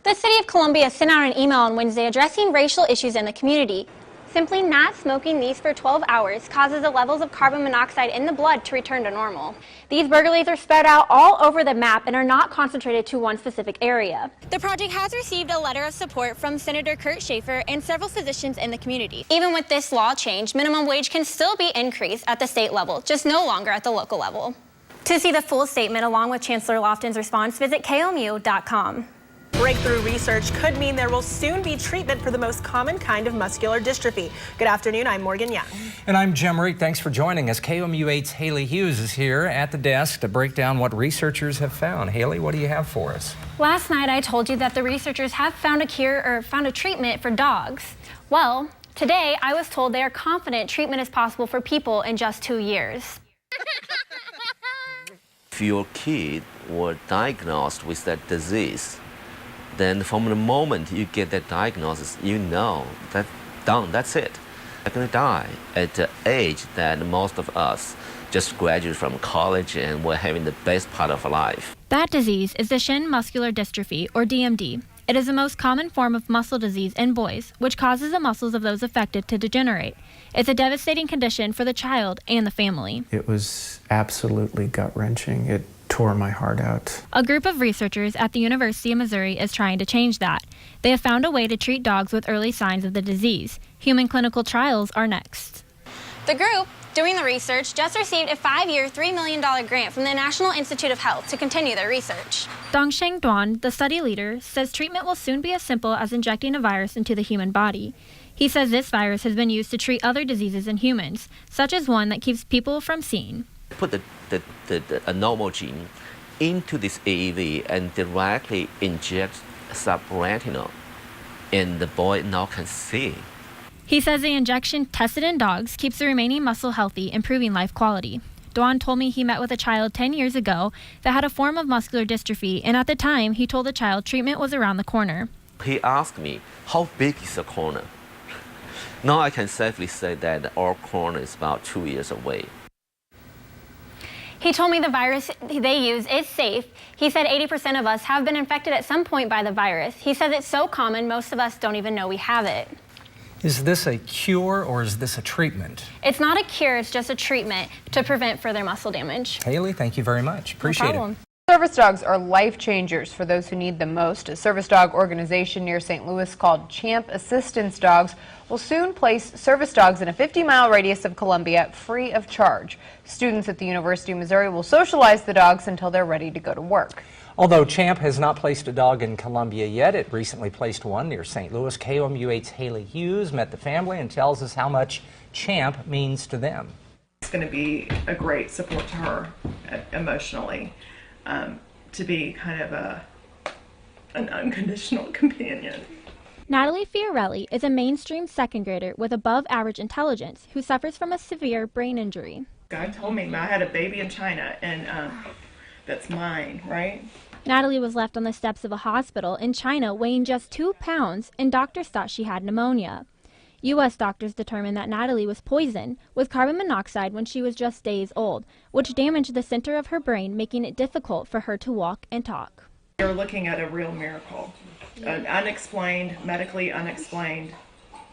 The City of Columbia sent out an email on Wednesday addressing racial issues in the community. Simply not smoking these for 12 hours causes the levels of carbon monoxide in the blood to return to normal. These burglaries are spread out all over the map and are not concentrated to one specific area. The project has received a letter of support from Senator Kurt Schaefer and several physicians in the community. Even with this law change, minimum wage can still be increased at the state level, just no longer at the local level. To see the full statement along with Chancellor Lofton's response, visit KOMU.com. Breakthrough research could mean there will soon be treatment for the most common kind of muscular dystrophy. Good afternoon, I'm Morgan Young. And I'm Jim Reek. Thanks for joining us. KOMU 8's Haley Hughes is here at the desk to break down what researchers have found. Haley, what do you have for us? Last night I told you that the researchers have found a cure or found a treatment for dogs. Well, today I was told they are confident treatment is possible for people in just 2 years. If your kid were diagnosed with that disease, then from the moment you get that diagnosis, you know that's done, that's it. They're going to die at the age that most of us just graduated from college and we're having the best part of our life. That disease is Duchenne muscular dystrophy, or DMD. It is the most common form of muscle disease in boys, which causes the muscles of those affected to degenerate. It's a devastating condition for the child and the family. It was absolutely gut-wrenching. It tore my heart out. A group of researchers at the University of Missouri is trying to change that. They have found a way to treat dogs with early signs of the disease. Human clinical trials are next. The group doing the research just received a 5-year, $3 million grant from the National Institute of Health to continue their research. Dongsheng Duan, the study leader, says treatment will soon be as simple as injecting a virus into the human body. He says this virus has been used to treat other diseases in humans, such as one that keeps people from seeing. Put a normal gene into this AAV and directly inject subretinal, and the boy now can see. He says the injection tested in dogs keeps the remaining muscle healthy, improving life quality. Duan told me he met with a child 10 years ago that had a form of muscular dystrophy, and at the time he told the child treatment was around the corner. He asked me, how big is the corner? Now I can safely say that our corner is about 2 years away. He told me the virus they use is safe. He said 80% of us have been infected at some point by the virus. He says it's so common, most of us don't even know we have it. Is this a cure or is this a treatment? It's not a cure, it's just a treatment to prevent further muscle damage. Haley, thank you very much. Appreciate it. Service dogs are life changers for those who need them most. A service dog organization near St. Louis called Champ Assistance Dogs will soon place service dogs in a 50-mile radius of Columbia free of charge. Students at the University of Missouri will socialize the dogs until they're ready to go to work. Although Champ has not placed a dog in Columbia yet, it recently placed one near St. Louis. KOMU 8's Haley Hughes met the family and tells us how much Champ means to them. It's going to be a great support to her emotionally. To be kind of an unconditional companion. Natalie Fiorelli is a mainstream second grader with above average intelligence who suffers from a severe brain injury. God told me I had a baby in China and that's mine, right? Natalie was left on the steps of a hospital in China weighing just 2 pounds, and doctors thought she had pneumonia. U.S. doctors determined that Natalie was poisoned with carbon monoxide when she was just days old, which damaged the center of her brain, making it difficult for her to walk and talk. You're looking at a real miracle, an unexplained, medically unexplained,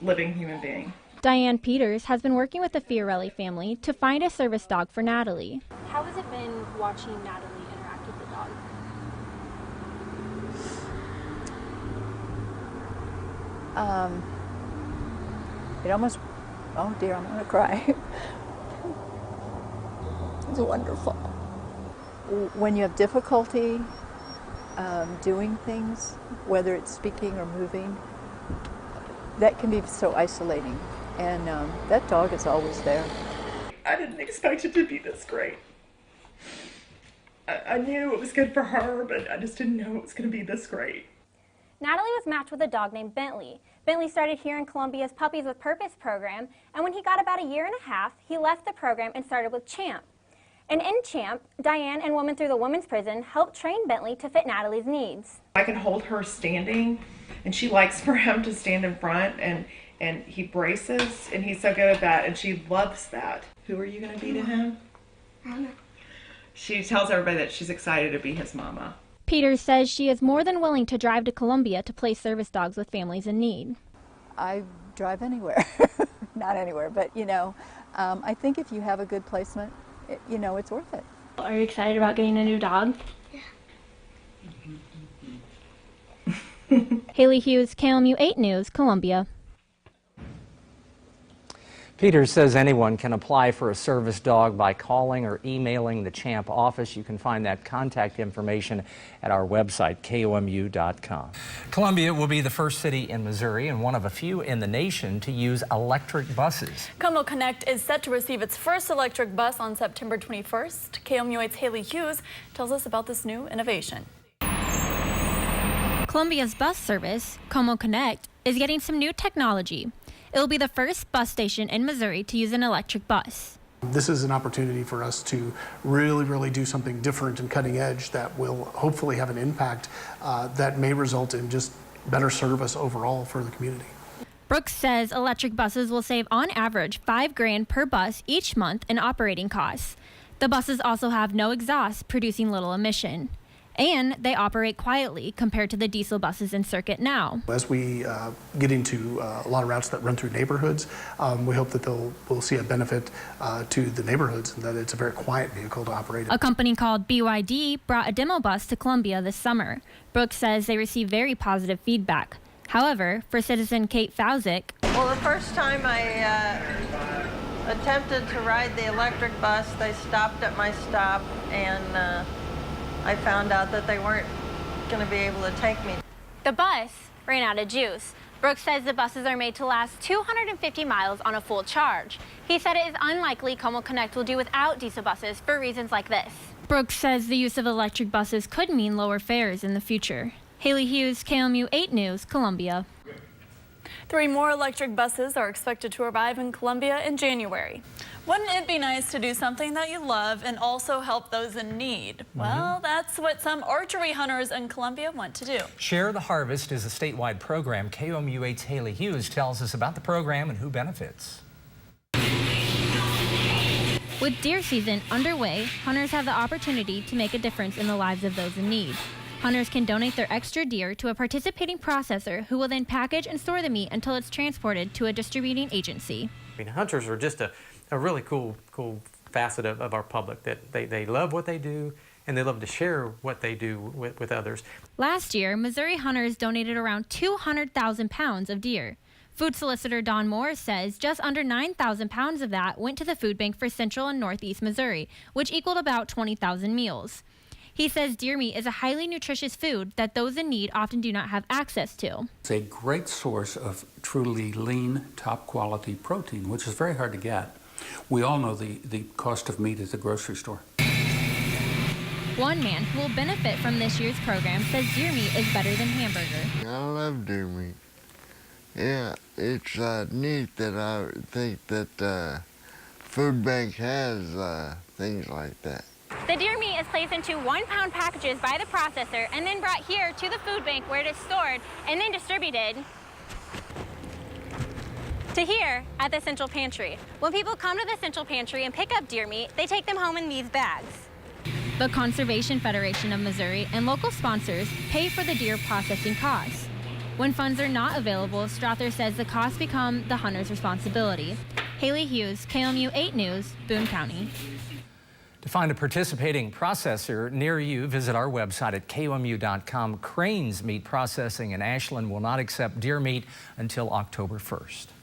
living human being. Diane Peters has been working with the Fiorelli family to find a service dog for Natalie. How has it been watching Natalie interact with the dog? It almost, oh dear, I'm going to cry. It's wonderful. When you have difficulty doing things, whether it's speaking or moving, that can be so isolating. And that dog is always there. I didn't expect it to be this great. I knew it was good for her, but I just didn't know it was going to be this great. Natalie was matched with a dog named Bentley. Bentley started here in Columbia's Puppies with Purpose program, and when he got about 1.5 years, he left the program and started with Champ. And in Champ, Diane and Women Through the Women's Prison helped train Bentley to fit Natalie's needs. I can hold her standing, and she likes for him to stand in front, and he braces, and he's so good at that, and she loves that. Who are you going to be to him? Mama. She tells everybody that she's excited to be his mama. Peters says she is more than willing to drive to Columbia to place service dogs with families in need. I drive anywhere, not anywhere, but I think if you have a good placement, it's worth it. Are you excited about getting a new dog? Yeah. Haley Hughes, KMU 8 News, Columbia. Peters says anyone can apply for a service dog by calling or emailing the Champ office. You can find that contact information at our website, komu.com. Columbia will be the first city in Missouri and one of a few in the nation to use electric buses. Como Connect is set to receive its first electric bus on September 21st. KMU8's Haley Hughes tells us about this new innovation. Columbia's bus service, Como Connect, is getting some new technology. It will be the first bus station in Missouri to use an electric bus. This is an opportunity for us to really do something different and cutting edge that will hopefully have an impact that may result in just better service overall for the community. Brooks says electric buses will save on average $5,000 per bus each month in operating costs. The buses also have no exhaust, producing little emission. And they operate quietly compared to the diesel buses in circuit now. As we get into a lot of routes that run through neighborhoods, we hope that we'll see a benefit to the neighborhoods and that it's a very quiet vehicle to operate. A company called BYD brought a demo bus to Columbia this summer. Brooks says they received very positive feedback. However, for citizen Kate Fauzik, well, the first time I attempted to ride the electric bus, they stopped at my stop and I found out that they weren't going to be able to take me. the bus ran out of juice. Brooks says the buses are made to last 250 miles on a full charge. He said it is unlikely Como Connect will do without diesel buses for reasons like this. Brooks says the use of electric buses could mean lower fares in the future. Haley Hughes, KMU 8 News, Columbia. 3 more electric buses are expected to arrive in Columbia in January. Wouldn't it be nice to do something that you love and also help those in need? Well, that's what some archery hunters in Columbia want to do. Share the Harvest is a statewide program. KOMU8's Haley Hughes tells us about the program and who benefits. With deer season underway, hunters have the opportunity to make a difference in the lives of those in need. Hunters can donate their extra deer to a participating processor who will then package and store the meat until it's transported to a distributing agency. I mean, hunters are just a really cool facet of our public, that they love what they do and they love to share what they do with others. Last year, Missouri hunters donated around 200,000 pounds of deer. Food solicitor Don Moore says just under 9,000 pounds of that went to the food bank for central and northeast Missouri, which equaled about 20,000 meals. He says deer meat is a highly nutritious food that those in need often do not have access to. It's a great source of truly lean, top quality protein, which is very hard to get. We all know the cost of meat at the grocery store. One man who will benefit from this year's program says deer meat is better than hamburger. I love deer meat. Yeah, it's neat that I think that food bank has things like that. The deer meat is placed into 1-pound packages by the processor and then brought here to the food bank where it is stored and then distributed to here at the central pantry. When people come to the central pantry and pick up deer meat, they take them home in these bags. The Conservation Federation of Missouri and local sponsors pay for the deer processing costs. When funds are not available, Strother says the costs become the hunter's responsibility. Haley Hughes, KMU 8 News, Boone County. To find a participating processor near you, visit our website at komu.com. Cranes Meat Processing in Ashland will not accept deer meat until October 1st.